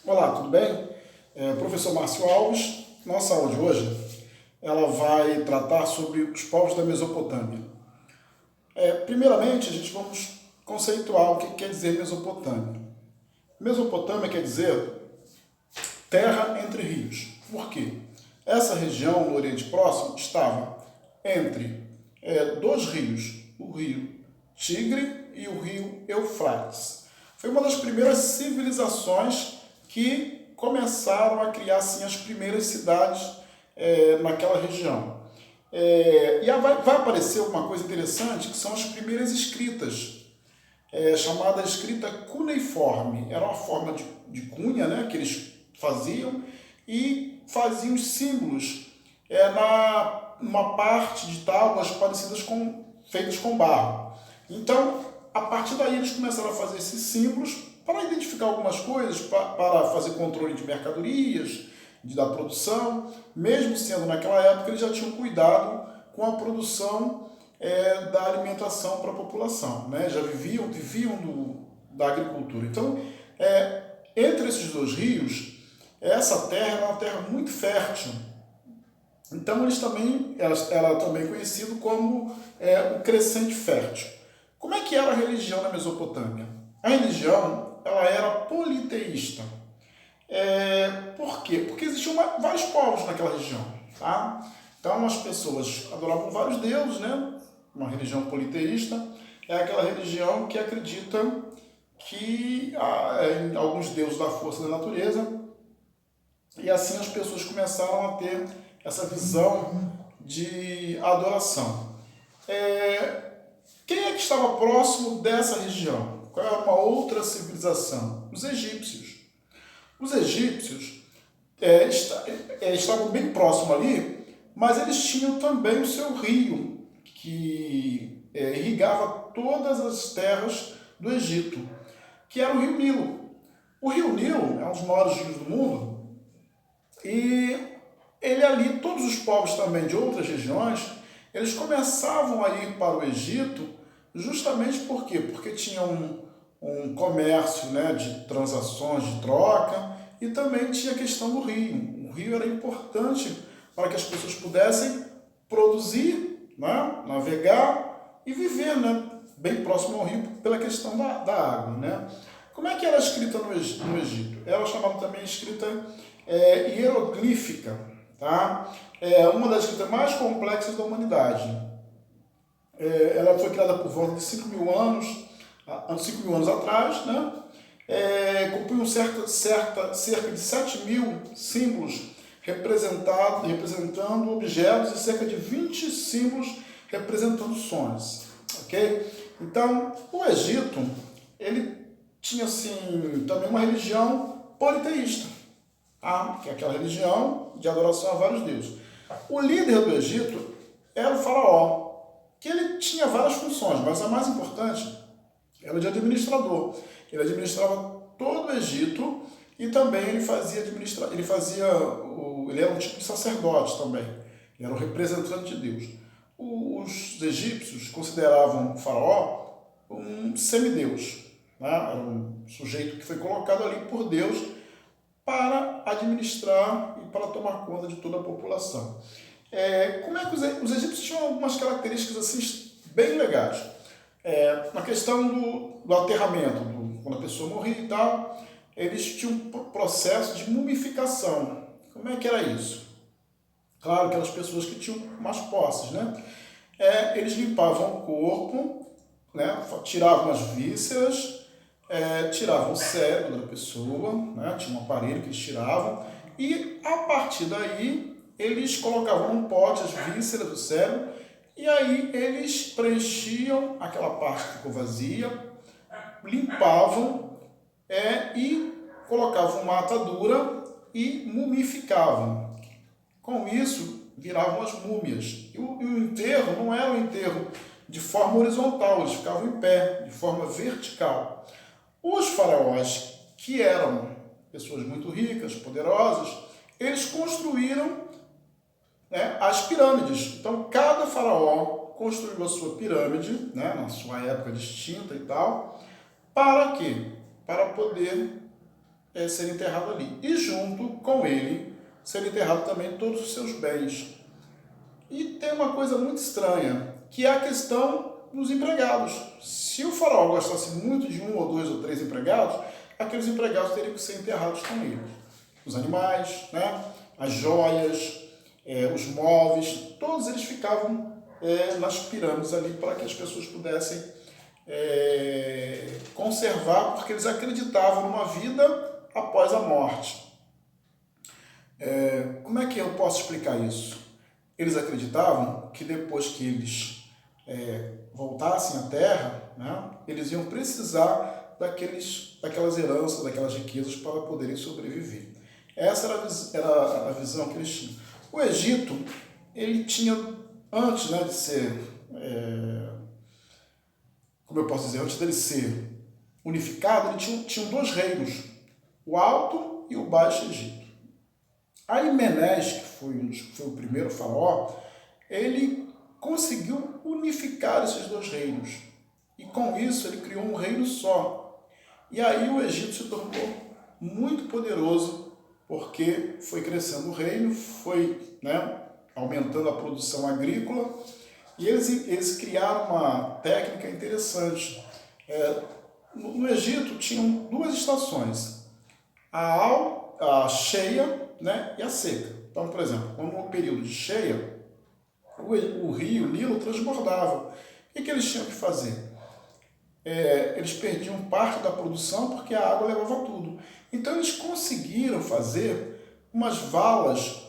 Olá, tudo bem? Professor Márcio Alves. Nossa aula de hoje ela vai tratar sobre os povos da Mesopotâmia. Primeiramente, a gente vamos conceituar o que quer dizer Mesopotâmia. Mesopotâmia quer dizer terra entre rios. Por quê? Essa região no Oriente Próximo estava entre dois rios, o rio Tigre e o rio Eufrates. Foi uma das primeiras civilizações que começaram a criar assim, as primeiras cidades naquela região. E vai aparecer uma coisa interessante, que são as primeiras escritas, chamada escrita cuneiforme. Era uma forma de cunha, né, que eles faziam e faziam os símbolos numa parte de tábuas parecidas feitas com barro. Então, a partir daí eles começaram a fazer esses símbolos para identificar algumas coisas, para fazer controle de mercadorias, da produção. Mesmo sendo naquela época, eles já tinham cuidado com a produção da alimentação para a população, né? Já viviam da agricultura. Então, entre esses dois rios, essa terra era uma terra muito fértil. Então, ela também é conhecido como o crescente fértil. Como é que era a religião na Mesopotâmia? A religião ela era politeísta. Por quê? Porque existiam vários povos naquela região. Tá? Então as pessoas adoravam vários deuses, né? Uma religião politeísta é aquela religião que acredita que em alguns deuses da força da natureza, e assim as pessoas começaram a ter essa visão de adoração. Quem é que estava próximo dessa região? Qual era uma outra civilização? Os egípcios. Os egípcios estavam bem próximos ali, mas eles tinham também o seu rio, que irrigava todas as terras do Egito, que era o rio Nilo. O rio Nilo é um dos maiores rios do mundo, e ele ali, todos os povos também de outras regiões, eles começavam a ir para o Egito justamente por quê? Porque tinha um comércio, né, de transações, de troca, e também tinha a questão do rio. O rio era importante para que as pessoas pudessem produzir, né, navegar e viver, né, bem próximo ao rio pela questão da água. Né? Como é que era a escrita no Egito? Ela é chamada também escrita hieroglífica. Tá? É uma das escritas mais complexas da humanidade. Ela foi criada por volta de 5.000 anos atrás, né? Compunham cerca de 7.000 símbolos representando objetos e cerca de 20 símbolos representando sons. Okay? Então, o Egito ele tinha assim, também uma religião politeísta, tá? Que é aquela religião de adoração a vários deuses. O líder do Egito era o faraó, que ele tinha várias funções, mas a mais importante era de administrador. Ele administrava todo o Egito e também ele era um tipo de sacerdote também. Ele era o representante de Deus. Os egípcios consideravam o faraó um semideus, né? Era um sujeito que foi colocado ali por Deus para administrar e para tomar conta de toda a população. Como é que os egípcios tinham algumas características assim bem legais? Na questão do aterramento, quando a pessoa morria e tal, eles tinham um processo de mumificação. Como é que era isso? Claro, aquelas pessoas que tinham mais posses, né? Eles limpavam o corpo, né? Tiravam as vísceras, tiravam o cérebro da pessoa, né? Tinha um aparelho que eles tiravam, e a partir daí eles colocavam num pote as vísceras do cérebro, e aí eles preenchiam aquela parte que ficou vazia, limpavam e colocavam uma atadura e mumificavam. Com isso, viravam as múmias. E o enterro não era um enterro de forma horizontal, eles ficavam em pé, de forma vertical. Os faraós, que eram pessoas muito ricas, poderosas, eles construíram, né, as pirâmides. Então, cada faraó construiu a sua pirâmide, né, na sua época distinta e tal. Para quê? Para poder ser enterrado ali. E junto com ele ser enterrado também todos os seus bens. E tem uma coisa muito estranha, que é a questão dos empregados. Se o faraó gostasse muito de um ou dois ou três empregados, aqueles empregados teriam que ser enterrados com ele. Os animais, né? As joias, os móveis, todos eles ficavam nas pirâmides ali para que as pessoas pudessem conservar, porque eles acreditavam numa vida após a morte. Como é que eu posso explicar isso? Eles acreditavam que depois que eles voltassem à Terra, né, eles iam precisar daquelas heranças, daquelas riquezas para poderem sobreviver. Essa era a visão que eles tinham. O Egito, ele tinha, antes, né, de ser, como eu posso dizer, antes dele ser unificado, ele tinha dois reinos, o Alto e o Baixo Egito. Aí Menes, que foi o primeiro faraó, ele conseguiu unificar esses dois reinos. E com isso ele criou um reino só. E aí o Egito se tornou muito poderoso, porque foi crescendo o reino, foi, né, aumentando a produção agrícola, e eles criaram uma técnica interessante. No Egito tinham duas estações, a cheia, né, e a seca. Então, por exemplo, quando no período de cheia, o rio Nilo transbordava. O que eles tinham que fazer? Eles perdiam parte da produção porque a água levava tudo. Então eles conseguiram fazer umas valas,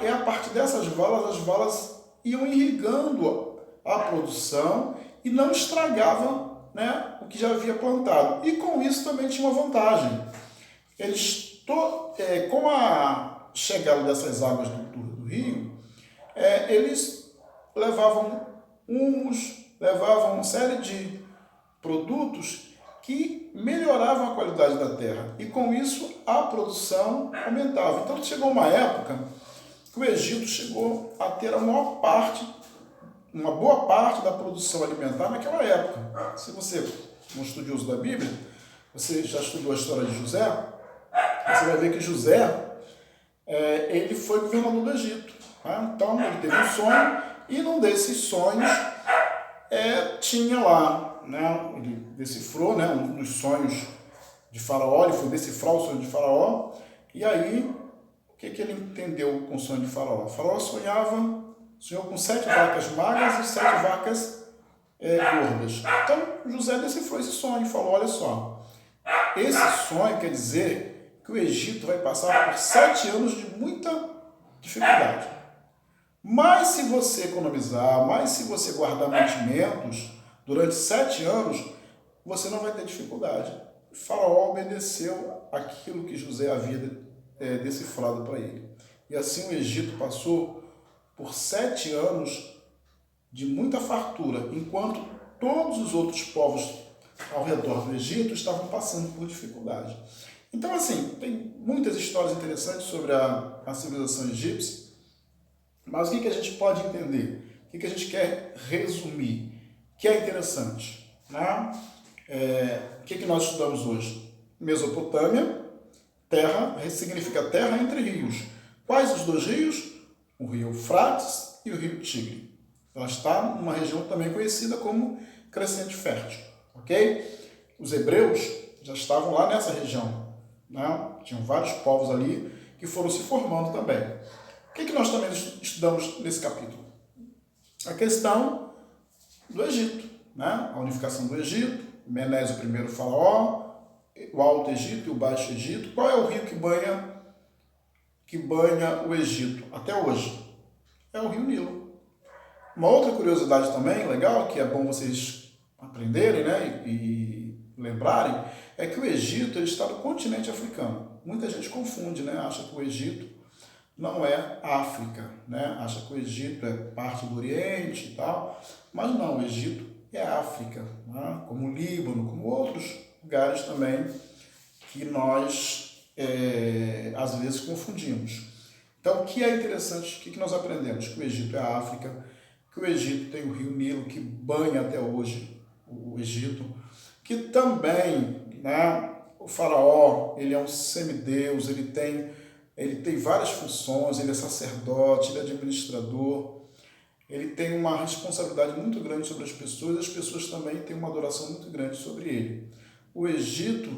e a partir dessas valas, as valas iam irrigando a produção e não estragavam, né, o que já havia plantado. E com isso também tinha uma vantagem. Com a chegada dessas águas do rio, eles levavam humus, levavam uma série de produtos que melhoravam a qualidade da terra. E com isso a produção aumentava. Então chegou uma época que o Egito chegou a ter uma boa parte da produção alimentar naquela época. Se você é um estudioso da Bíblia, você já estudou a história de José, você vai ver que José, ele foi governador do Egito. Tá? Então, ele teve um sonho, e num desses sonhos tinha lá, né, ele decifrou, né, um dos sonhos de Faraó, ele foi decifrar o sonho de Faraó, e aí, o que ele entendeu com o sonho de Faraó? Faraó sonhou com 7 vacas magras e 7 vacas gordas. Então, José decifrou esse sonho e falou, olha só, esse sonho quer dizer que o Egito vai passar por 7 anos de muita dificuldade. Mas se você economizar, mas se você guardar mantimentos durante 7 anos, você não vai ter dificuldade. O Faraó obedeceu aquilo que José havia decifrado para ele. E assim o Egito passou por 7 anos de muita fartura, enquanto todos os outros povos ao redor do Egito estavam passando por dificuldade. Então, assim, tem muitas histórias interessantes sobre a civilização egípcia, mas o que a gente pode entender? O que a gente quer resumir? Que é interessante, né? O que nós estudamos hoje? Mesopotâmia, terra, significa terra entre rios. Quais os dois rios? O rio Eufrates e o rio Tigre. Ela está numa região também conhecida como Crescente Fértil, ok? Os hebreus já estavam lá nessa região, né? Tinham vários povos ali que foram se formando também. O que nós também estudamos nesse capítulo? A questão do Egito, né? A unificação do Egito, Menes, o primeiro faraó, o Alto Egito e o Baixo Egito. Qual é o rio que banha o Egito até hoje? É o rio Nilo. Uma outra curiosidade também, legal, que é bom vocês aprenderem, né, e lembrarem, é que o Egito ele está no continente africano. Muita gente confunde, né, acha que o Egito não é África, né, acha que o Egito é parte do Oriente e tal, mas não, o Egito é África, né, como o Líbano, como outros lugares também que nós às vezes confundimos. Então, o que é interessante, o que nós aprendemos? Que o Egito é a África, que o Egito tem o rio Nilo, que banha até hoje o Egito, que também, né, o faraó, ele é um semideus, ele tem várias funções, ele é sacerdote, ele é administrador, ele tem uma responsabilidade muito grande sobre as pessoas também têm uma adoração muito grande sobre ele. O Egito,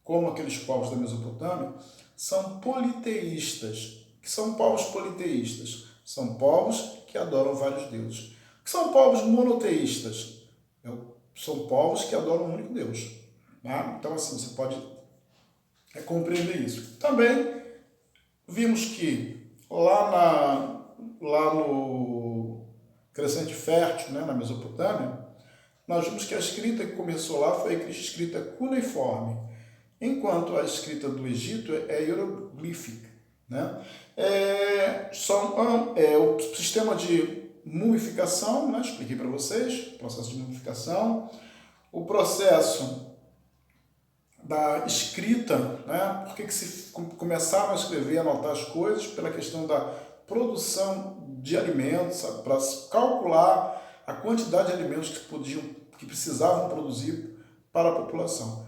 como aqueles povos da Mesopotâmia, são politeístas. O que são povos politeístas? São povos que adoram vários deuses. O que são povos monoteístas? São povos que adoram um único Deus. Tá? Então, assim, você pode compreender isso. Também vimos que lá no Crescente Fértil, né, na Mesopotâmia, nós vimos que a escrita que começou lá foi a escrita cuneiforme, enquanto a escrita do Egito é hieroglífica. Né? O sistema de mumificação, né, expliquei para vocês, processo de mumificação, o processo da escrita, né? Por que se começaram a escrever, a anotar as coisas? Pela questão da produção de alimentos, para calcular a quantidade de alimentos que precisavam produzir para a população.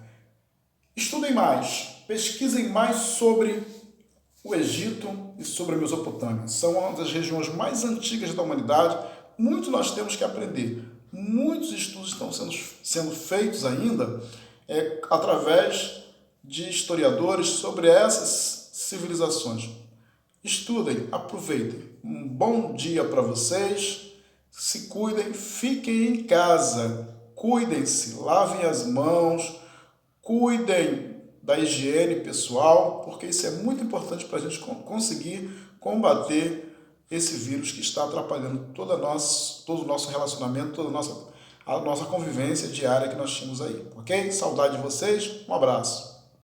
Estudem mais, pesquisem mais sobre o Egito e sobre a Mesopotâmia. São uma das regiões mais antigas da humanidade. Muito nós temos que aprender. Muitos estudos estão sendo feitos ainda através de historiadores sobre essas civilizações. Estudem, aproveitem. Um bom dia para vocês. Se cuidem, fiquem em casa. Cuidem-se, lavem as mãos, cuidem da higiene pessoal, porque isso é muito importante para a gente conseguir combater esse vírus que está atrapalhando todo o nosso relacionamento, toda a nossa convivência diária que nós tínhamos aí, ok? Saudade de vocês, um abraço.